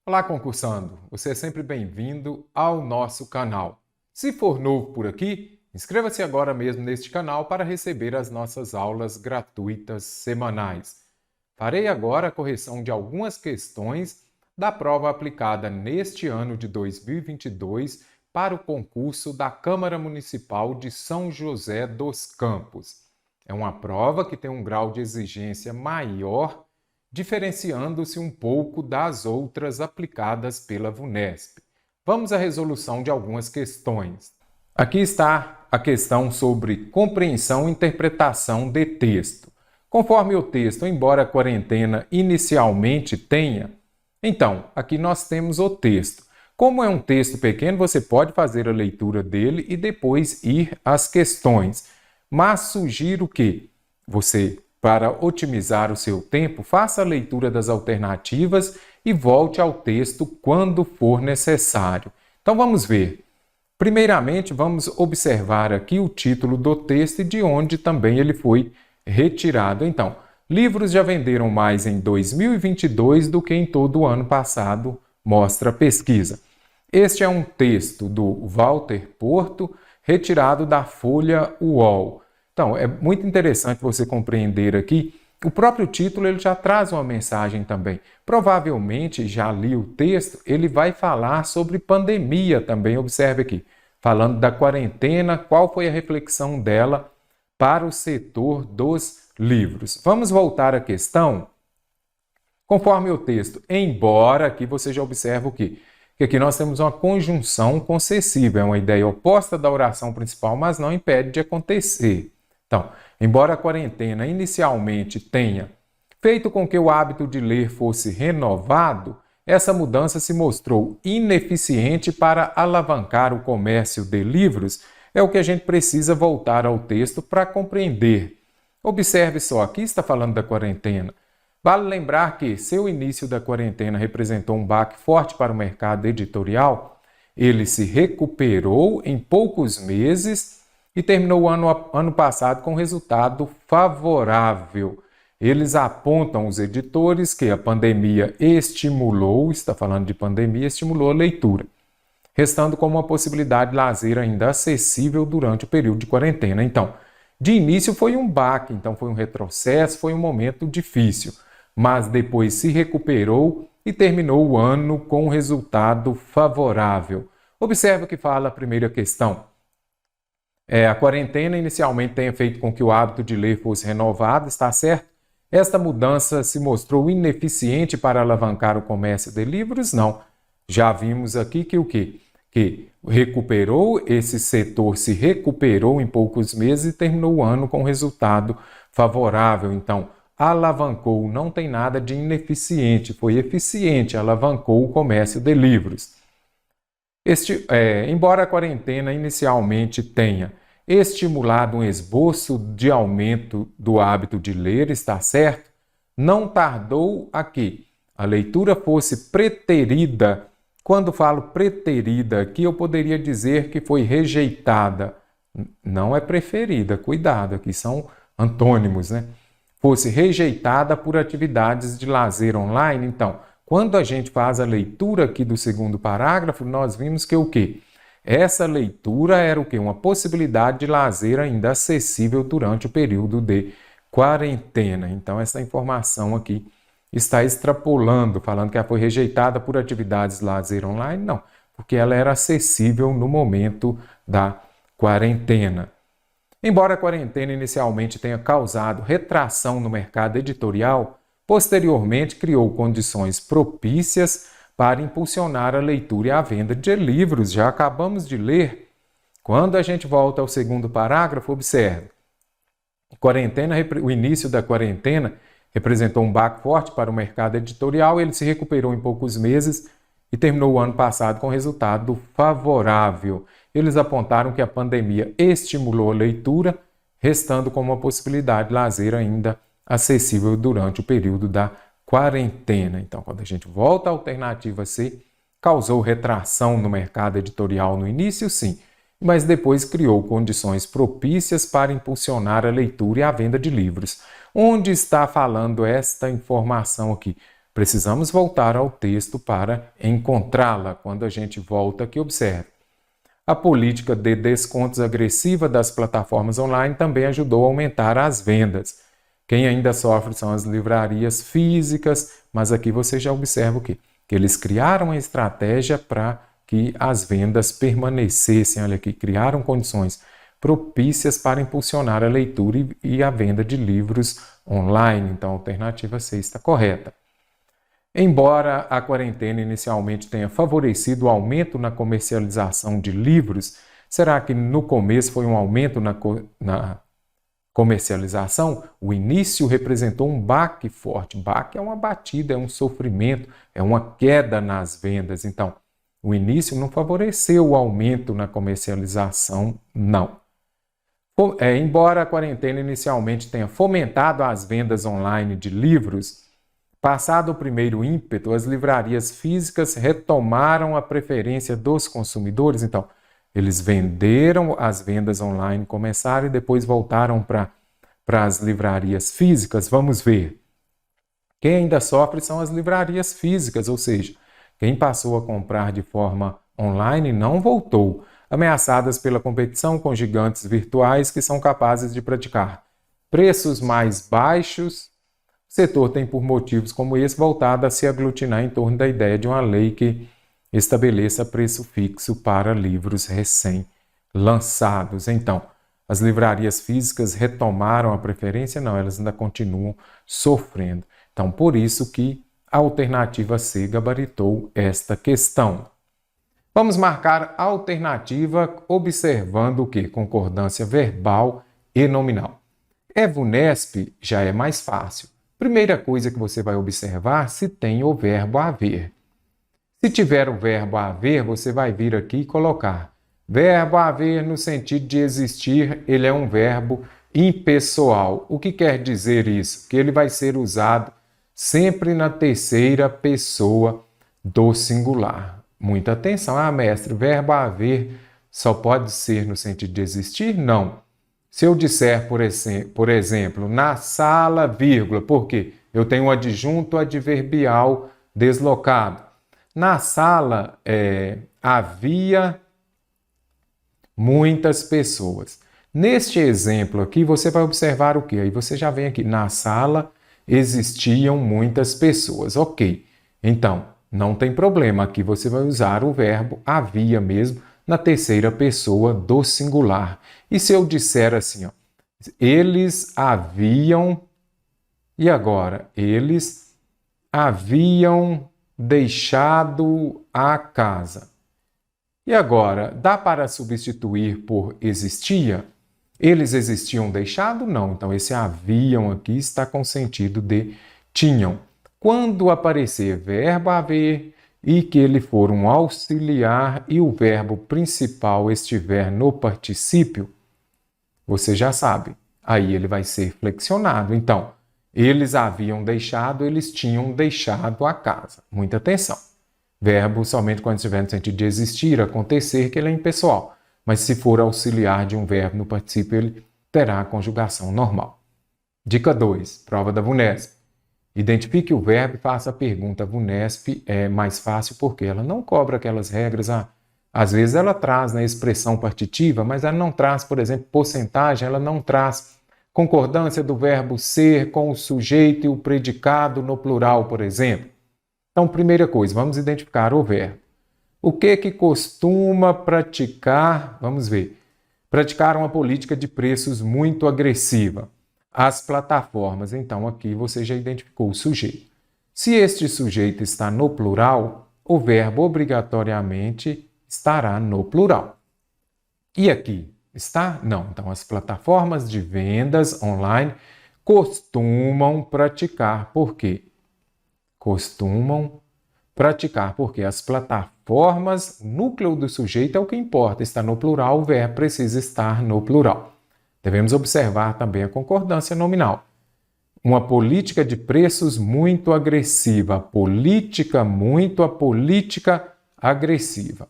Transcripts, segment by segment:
Olá, concursando! Você é sempre bem-vindo ao nosso canal. Se for novo por aqui, inscreva-se agora mesmo neste canal para receber as nossas aulas gratuitas semanais. Farei agora a correção de algumas questões da prova aplicada neste ano de 2022 para o concurso da Câmara Municipal de São José dos Campos. É uma prova que tem um grau de exigência maior, diferenciando-se um pouco das outras aplicadas pela VUNESP. Vamos à resolução de algumas questões. Aqui está a questão sobre compreensão e interpretação de texto. Conforme o texto, embora a quarentena inicialmente tenha, então, aqui nós temos o texto. Como é um texto pequeno, você pode fazer a leitura dele e depois ir às questões. Mas sugiro que você, para otimizar o seu tempo, faça a leitura das alternativas e volte ao texto quando for necessário. Então vamos ver. Primeiramente, vamos observar aqui o título do texto e de onde também ele foi retirado. Então, livros já venderam mais em 2022 do que em todo o ano passado, mostra a pesquisa. Este é um texto do Walter Porto, retirado da Folha UOL. Então, é muito interessante você compreender aqui. O próprio título ele já traz uma mensagem também. Provavelmente, já li o texto, ele vai falar sobre pandemia também. Observe aqui, falando da quarentena, qual foi a reflexão dela para o setor dos livros. Vamos voltar à questão. Conforme o texto, embora, aqui você já observa o quê? Que aqui nós temos uma conjunção concessiva, é uma ideia oposta da oração principal, mas não impede de acontecer. Então, embora a quarentena inicialmente tenha feito com que o hábito de ler fosse renovado, essa mudança se mostrou ineficiente para alavancar o comércio de livros. É o que a gente precisa voltar ao texto para compreender. Observe só, aqui está falando da quarentena. Vale lembrar que, se o início da quarentena representou um baque forte para o mercado editorial, ele se recuperou em poucos meses e terminou o ano passado com resultado favorável. Eles apontam, os editores, que a pandemia estimulou, está falando de pandemia, estimulou a leitura, restando como uma possibilidade de lazer ainda acessível durante o período de quarentena. Então, de início foi um baque, então foi um retrocesso, foi um momento difícil, mas depois se recuperou e terminou o ano com um resultado favorável. Observe o que fala a primeira questão. A quarentena inicialmente tenha feito com que o hábito de ler fosse renovado, está certo? Esta mudança se mostrou ineficiente para alavancar o comércio de livros? Não. Já vimos aqui que o quê? Que recuperou, esse setor se recuperou em poucos meses e terminou o ano com resultado favorável. Então, alavancou, não tem nada de ineficiente, foi eficiente, alavancou o comércio de livros. Embora a quarentena inicialmente tenha estimulado um esboço de aumento do hábito de ler, está certo? Não tardou a que a leitura fosse preterida. Quando falo preterida aqui, eu poderia dizer que foi rejeitada. Não é preferida, cuidado, aqui são antônimos, né? Fosse rejeitada por atividades de lazer online. Então, quando a gente faz a leitura aqui do segundo parágrafo, nós vimos que o quê? Essa leitura era o quê? Uma possibilidade de lazer ainda acessível durante o período de quarentena. Então, essa informação aqui está extrapolando, falando que ela foi rejeitada por atividades de lazer online. Não, porque ela era acessível no momento da quarentena. Embora a quarentena inicialmente tenha causado retração no mercado editorial, posteriormente criou condições propícias para impulsionar a leitura e a venda de livros. Já acabamos de ler. Quando a gente volta ao segundo parágrafo, observe. O início da quarentena representou um baque forte para o mercado editorial, ele se recuperou em poucos meses e terminou o ano passado com resultado favorável. Eles apontaram que a pandemia estimulou a leitura, restando como uma possibilidade de lazer ainda acessível durante o período da quarentena. Então, quando a gente volta à alternativa C, causou retração no mercado editorial no início, sim, mas depois criou condições propícias para impulsionar a leitura e a venda de livros. Onde está falando esta informação aqui? precisamos voltar ao texto para encontrá-la. Quando a gente volta aqui, observe. A política de descontos agressiva das plataformas online também ajudou a aumentar as vendas. Quem ainda sofre são as livrarias físicas, mas aqui você já observa o quê? Que eles criaram uma estratégia para que as vendas permanecessem. Olha aqui, criaram condições propícias para impulsionar a leitura e a venda de livros online. Então, a alternativa C está correta. Embora a quarentena inicialmente tenha favorecido o aumento na comercialização de livros, será que no começo foi um aumento na comercialização? O início representou um baque forte. Baque é uma batida, é um sofrimento, é uma queda nas vendas. Então, o início não favoreceu o aumento na comercialização, não. Embora a quarentena inicialmente tenha fomentado as vendas online de livros, passado o primeiro ímpeto, as livrarias físicas retomaram a preferência dos consumidores. Então, eles venderam, as vendas online começaram e depois voltaram para as livrarias físicas. Vamos ver. Quem ainda sofre são as livrarias físicas, ou seja, quem passou a comprar de forma online não voltou, ameaçadas pela competição com gigantes virtuais que são capazes de praticar preços mais baixos. O setor tem, por motivos como esse, voltado a se aglutinar em torno da ideia de uma lei que estabeleça preço fixo para livros recém-lançados. Então, as livrarias físicas retomaram a preferência? Não, elas ainda continuam sofrendo. Então, por isso que a alternativa C gabaritou esta questão. Vamos marcar a alternativa observando o quê? Concordância verbal e nominal. VUNESP já é mais fácil. Primeira coisa que você vai observar se tem o verbo haver. Se tiver o verbo haver, você vai vir aqui e colocar verbo haver no sentido de existir, ele é um verbo impessoal. O que quer dizer isso? Que ele vai ser usado sempre na terceira pessoa do singular. Muita atenção. Mestre, verbo haver só pode ser no sentido de existir? Não. Se eu disser, por exemplo, na sala, vírgula, por quê? Eu tenho um adjunto adverbial deslocado. Na sala havia muitas pessoas. Neste exemplo aqui, você vai observar o quê? Aí você já vem aqui, na sala existiam muitas pessoas. Ok, então, não tem problema. Aqui você vai usar o verbo havia mesmo, na terceira pessoa do singular. E se eu disser assim, ó, eles haviam, e agora? Eles haviam deixado a casa. E agora, dá para substituir por existia? Eles existiam deixado? Não. Então, esse haviam aqui está com sentido de tinham. Quando aparecer verbo haver e que ele for um auxiliar e o verbo principal estiver no particípio, você já sabe, aí ele vai ser flexionado. Então, eles haviam deixado, eles tinham deixado a casa. Muita atenção. Verbo somente quando estiver no sentido de existir, acontecer, que ele é impessoal. Mas se for auxiliar de um verbo no particípio, ele terá a conjugação normal. Dica 2, prova da VUNESP. Identifique o verbo e faça a pergunta. A VUNESP é mais fácil porque ela não cobra aquelas regras. Às vezes ela traz na expressão partitiva, mas ela não traz, por exemplo, porcentagem, ela não traz concordância do verbo ser com o sujeito e o predicado no plural, por exemplo. Então, primeira coisa, vamos identificar o verbo. O que costuma praticar? Vamos ver. Praticar uma política de preços muito agressiva. As plataformas. Então, aqui você já identificou o sujeito. Se este sujeito está no plural, o verbo obrigatoriamente estará no plural. E aqui? Está? Não. Então, as plataformas de vendas online costumam praticar. Por quê? Costumam praticar, porque as plataformas, núcleo do sujeito é o que importa. Está no plural, o verbo precisa estar no plural. Devemos observar também a concordância nominal. Uma política de preços muito agressiva. A política agressiva.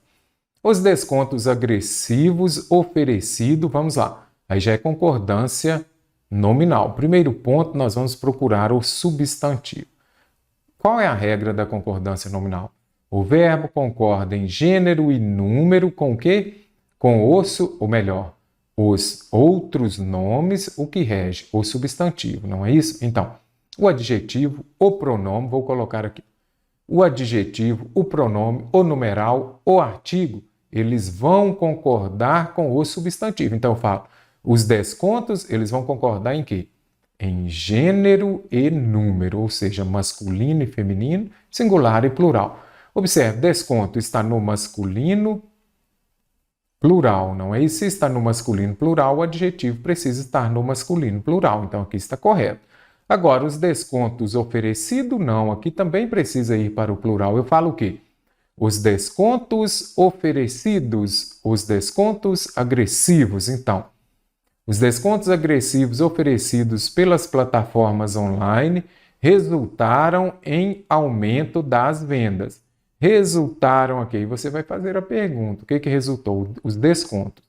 Os descontos agressivos oferecidos, vamos lá. Aí já é concordância nominal. Primeiro ponto, nós vamos procurar o substantivo. Qual é a regra da concordância nominal? O verbo concorda em gênero e número com o quê? Com ou melhor, os outros nomes, o que rege, o substantivo, não é isso? Então, o adjetivo, o pronome, vou colocar aqui. O adjetivo, o pronome, o numeral, o artigo, eles vão concordar com o substantivo. Então, eu falo, os descontos, eles vão concordar em quê? Em gênero e número, ou seja, masculino e feminino, singular e plural. Observe, desconto está no masculino plural, não é isso? Se está no masculino plural, o adjetivo precisa estar no masculino plural, então aqui está correto. Agora, os descontos oferecido, não, aqui também precisa ir para o plural. Eu falo o quê? Os descontos oferecidos, os descontos agressivos, então. Os descontos agressivos oferecidos pelas plataformas online resultaram em aumento das vendas. Resultaram aqui. Você vai fazer a pergunta. O que resultou? Os descontos.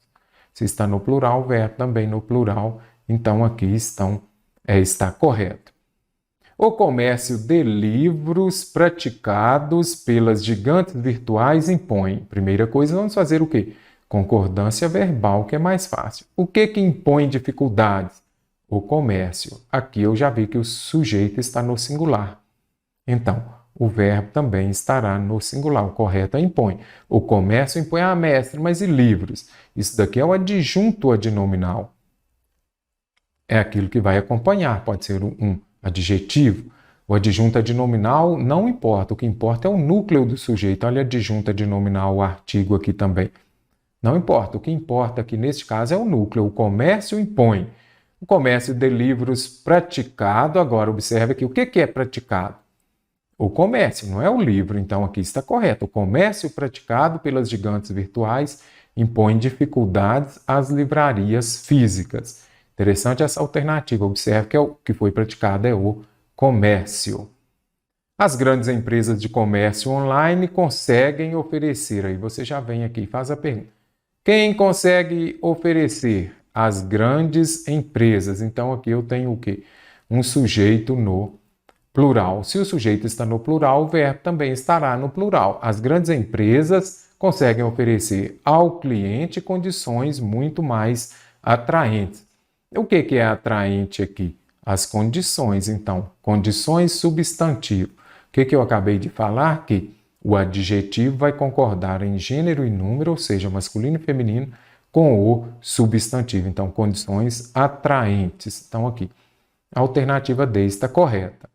Se está no plural, o verbo também no plural. Então, aqui está correto. O comércio de livros praticados pelas gigantes virtuais impõe. Primeira coisa, vamos fazer o quê? Concordância verbal, que é mais fácil. O que impõe dificuldades? O comércio. Aqui eu já vi que o sujeito está no singular. Então, o verbo também estará no singular. O correto é impõe. O comércio impõe, mestre, mas e livros? Isso daqui é o adjunto adnominal. É aquilo que vai acompanhar. Pode ser um adjetivo. O adjunto adnominal não importa. O que importa é o núcleo do sujeito. Olha, adjunto adnominal, o artigo aqui também. Não importa. O que importa aqui neste caso é o núcleo. O comércio impõe. O comércio de livros praticado. Agora, observe aqui. O que é praticado? O comércio, não é o livro. Então, aqui está correto. O comércio praticado pelas gigantes virtuais impõe dificuldades às livrarias físicas. Interessante essa alternativa. Observe que o que foi praticado é o comércio. As grandes empresas de comércio online conseguem oferecer. Aí você já vem aqui e faz a pergunta. Quem consegue oferecer? As grandes empresas. Então, aqui eu tenho o quê? Um sujeito no plural. Se o sujeito está no plural, o verbo também estará no plural. As grandes empresas conseguem oferecer ao cliente condições muito mais atraentes. O que é atraente aqui? As condições, então. Condições substantivo. O que eu acabei de falar? Que o adjetivo vai concordar em gênero e número, ou seja, masculino e feminino, com o substantivo. Então, condições atraentes. Então, aqui, a alternativa D está correta.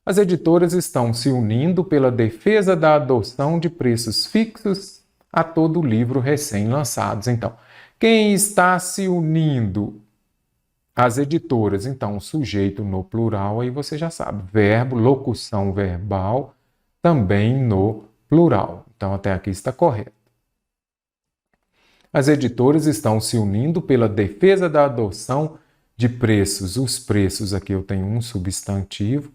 As editoras estão se unindo pela defesa da adoção de preços fixos a todo livro recém-lançados. Então, quem está se unindo? As editoras. Então, sujeito no plural, aí você já sabe. Verbo, locução verbal, também no plural. Então, até aqui está correto. As editoras estão se unindo pela defesa da adoção de preços. Os preços, aqui eu tenho um substantivo.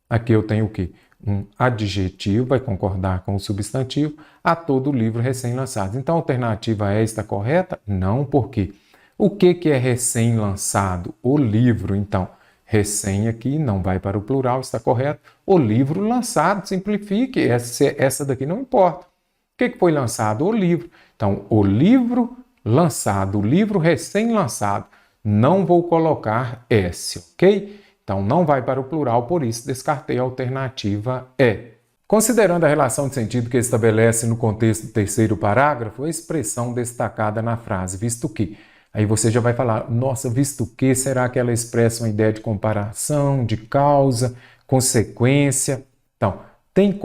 Aqui eu tenho o quê? Um adjetivo, vai concordar com o substantivo, a todo livro recém-lançado. Então, a alternativa E está correta? Não, por quê? O que é recém-lançado? O livro, então. Recém aqui não vai para o plural, está correto. O livro lançado, simplifique. Essa daqui não importa. O que foi lançado? O livro. Então, o livro lançado, o livro recém-lançado. Não vou colocar S, ok? Então, não vai para o plural, por isso descartei a alternativa E. Considerando a relação de sentido que estabelece no contexto do terceiro parágrafo, a expressão destacada na frase, visto que. Aí você já vai falar, nossa, visto que, será que ela expressa uma ideia de comparação, de causa, consequência? Então, tem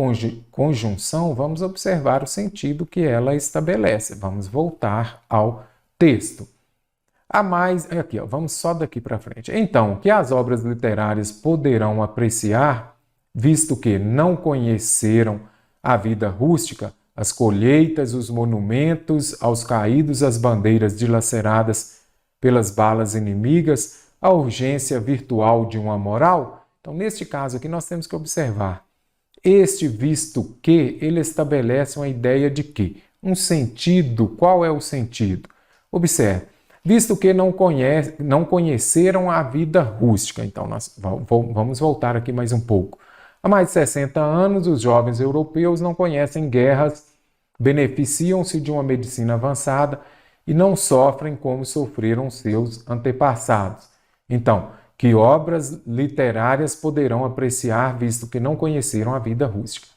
conjunção? Vamos observar o sentido que ela estabelece. Vamos voltar ao texto. Aqui, vamos só daqui para frente. Então, que as obras literárias poderão apreciar, visto que não conheceram a vida rústica, as colheitas, os monumentos aos caídos, as bandeiras dilaceradas pelas balas inimigas, a urgência virtual de uma moral? Então, neste caso aqui, nós temos que observar. Este visto que, ele estabelece uma ideia de quê? Um sentido. Qual é o sentido? Observe. Visto que não conheceram a vida rústica. Então, nós vamos voltar aqui mais um pouco. Há mais de 60 anos, os jovens europeus não conhecem guerras, beneficiam-se de uma medicina avançada e não sofrem como sofreram seus antepassados. Então, que obras literárias poderão apreciar, visto que não conheceram a vida rústica?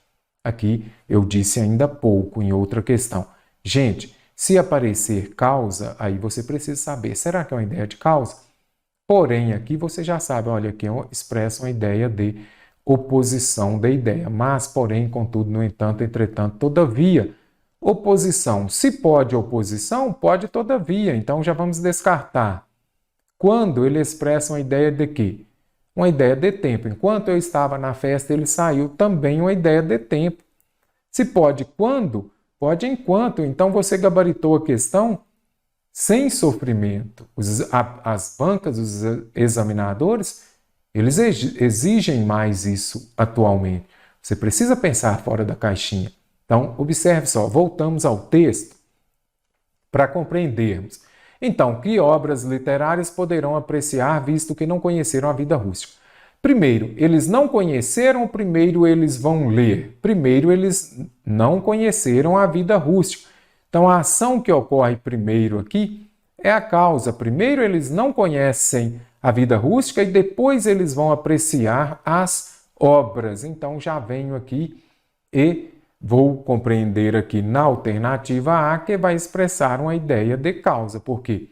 Aqui eu disse ainda há pouco em outra questão. Gente, se aparecer causa, aí você precisa saber, será que é uma ideia de causa? Porém, aqui você já sabe, olha, aqui expressa uma ideia de oposição da ideia. Mas, porém, contudo, no entanto, entretanto, todavia, oposição. Se pode oposição, pode todavia. Então, já vamos descartar. Quando ele expressa uma ideia de quê? Uma ideia de tempo. Enquanto eu estava na festa, ele saiu, também uma ideia de tempo. Se pode quando? Pode enquanto. Então, você gabaritou a questão sem sofrimento. As bancas, os examinadores, eles exigem mais isso atualmente. Você precisa pensar fora da caixinha. Então, observe só, voltamos ao texto para compreendermos. Então, que obras literárias poderão apreciar, visto que não conheceram a vida rústica? Primeiro, eles não conheceram, ou primeiro eles vão ler? Primeiro, eles não conheceram a vida rústica. Então, a ação que ocorre primeiro aqui é a causa. Primeiro, eles não conhecem a vida rústica e depois eles vão apreciar as obras. Então, já venho aqui e vou compreender aqui na alternativa A que vai expressar uma ideia de causa. Por quê?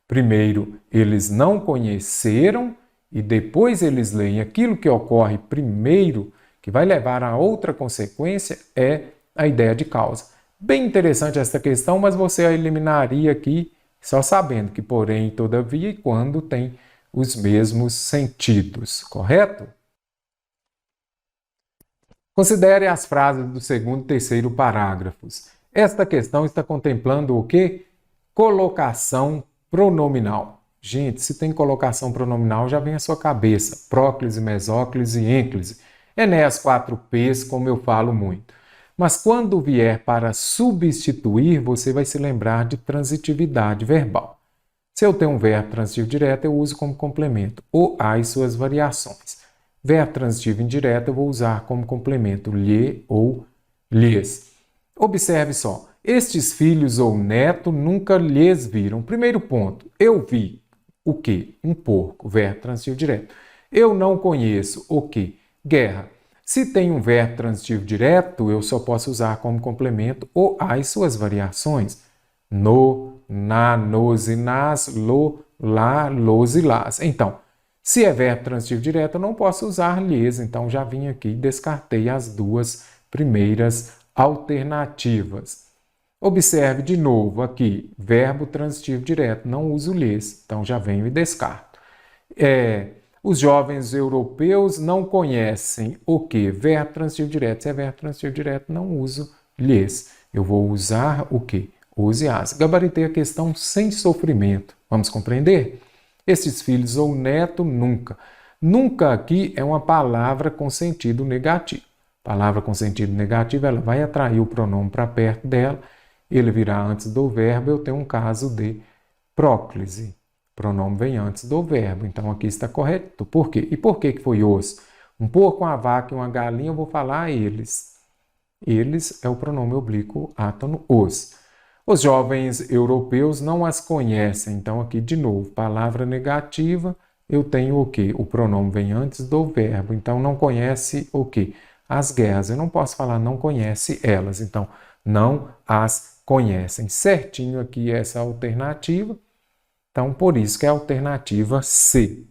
Primeiro, eles não conheceram e depois eles leem. Aquilo que ocorre primeiro, que vai levar a outra consequência, é a ideia de causa. Bem interessante esta questão, mas você a eliminaria aqui só sabendo que, porém, todavia e quando tem os mesmos sentidos, correto? Considere as frases do segundo e terceiro parágrafos. Esta questão está contemplando o quê? Colocação pronominal. Gente, se tem colocação pronominal, já vem à sua cabeça. Próclise, mesóclise e ênclise. Enéas 4Ps, como eu falo muito. Mas quando vier para substituir, você vai se lembrar de transitividade verbal. Se eu tenho um verbo transitivo direto, eu uso como complemento o a e suas variações. Verbo transitivo indireto, eu vou usar como complemento lhe ou lhes. Observe só, estes filhos ou neto nunca lhes viram. Primeiro ponto, eu vi o quê? Um porco, verbo transitivo direto. Eu não conheço o quê? Guerra. Se tem um verbo transitivo direto, eu só posso usar como complemento o a e suas variações. No, na, nos e nas, lo, lá, los e las. Então, se é verbo transitivo direto, eu não posso usar lhes. Então, já vim aqui e descartei as duas primeiras alternativas. Observe de novo aqui, verbo transitivo direto, não uso lhes. Então, já venho e descarto. Os jovens europeus não conhecem o quê? Verbo transitivo direto. Se é verbo transitivo direto, não uso lhes. Eu vou usar o quê? Use as. Gabaritei a questão sem sofrimento. Vamos compreender? Estes filhos ou neto, nunca. Nunca aqui é uma palavra com sentido negativo. Palavra com sentido negativo, ela vai atrair o pronome para perto dela, ele virá antes do verbo, eu tenho um caso de próclise. O pronome vem antes do verbo, então aqui está correto. Por quê? E por que foi os? Um porco, uma vaca e uma galinha, eu vou falar eles. Eles é o pronome oblíquo átono os. Os jovens europeus não as conhecem, então aqui de novo, palavra negativa, eu tenho o quê? O pronome vem antes do verbo, então não conhece o quê? As guerras. Eu não posso falar não conhece elas, então não as conhecem. Certinho aqui essa alternativa, então por isso que é a alternativa C.